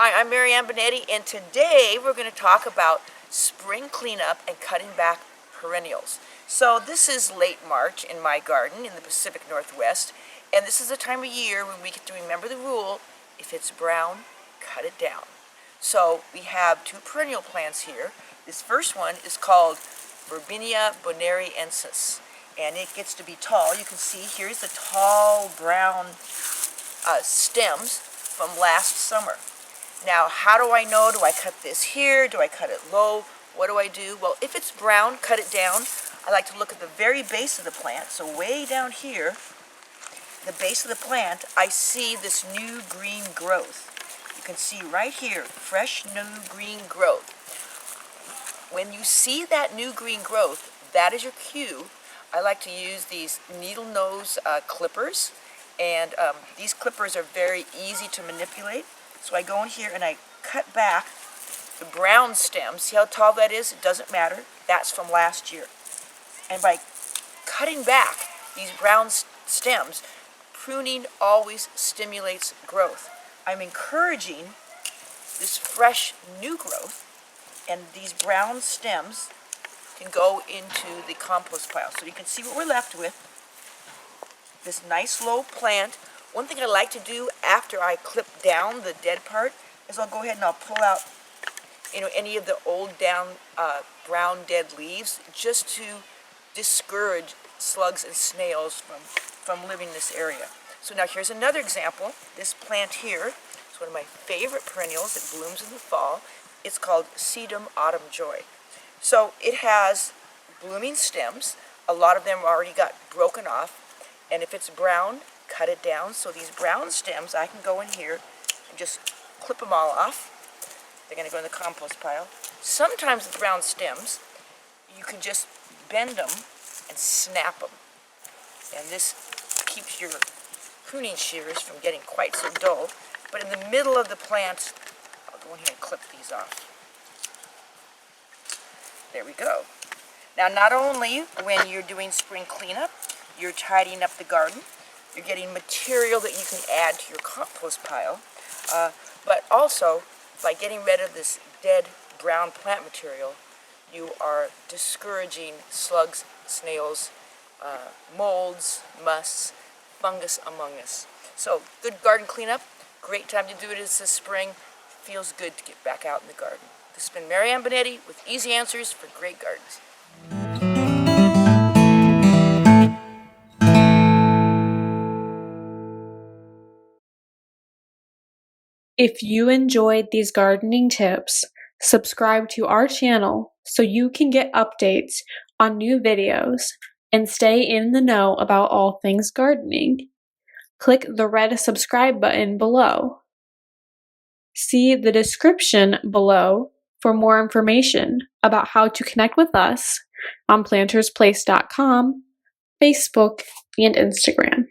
Hi, I'm Marianne Binetti, and today we're going to talk about spring cleanup and cutting back perennials. So this is late March in my garden in the Pacific Northwest, and this is a time of year when we get to remember the rule: if it's brown, cut it down. So we have two perennial plants here. This first one is called Burbenia bonariensis, and it gets to be tall. You can see here's the tall brown stems from last summer. Now, how do I know? Do I cut this here? Do I cut it low? What do I do? Well, if it's brown, cut it down. I like to look at the very base of the plant. So way down here, the base of the plant, I see this new green growth. You can see right here, fresh new green growth. When you see that new green growth, that is your cue. I like to use these needle nose clippers, and these clippers are very easy to manipulate. So I go in here and I cut back the brown stems. See how tall that is? It doesn't matter. That's from last year. And by cutting back these brown stems, pruning always stimulates growth. I'm encouraging this fresh new growth, and these brown stems can go into the compost pile. So you can see what we're left with. This nice low plant. One thing I like to do after I clip down the dead part is I'll go ahead and I'll pull out, any of the old down brown dead leaves, just to discourage slugs and snails from living in this area. So now here's another example. This plant here is one of my favorite perennials. It blooms in the fall. It's called Sedum Autumn Joy. So it has blooming stems. A lot of them already got broken off. And if it's brown, cut it down. So these brown stems, I can go in here and just clip them all off. They're going to go in the compost pile. Sometimes the brown stems, you can just bend them and snap them. And this keeps your pruning shears from getting quite so dull. But in the middle of the plant, I'll go in here and clip these off. There we go. Now, not only when you're doing spring cleanup, you're tidying up the garden, you're getting material that you can add to your compost pile, but also by getting rid of this dead brown plant material, you are discouraging slugs, snails, molds, musts, fungus among us. So good garden cleanup, great time to do it is this spring. Feels good to get back out in the garden. This has been Marianne Binetti with easy answers for great gardens. If you enjoyed these gardening tips, subscribe to our channel so you can get updates on new videos and stay in the know about all things gardening. Click the red subscribe button below. See the description below for more information about how to connect with us on PlantersPlace.com, Facebook, and Instagram.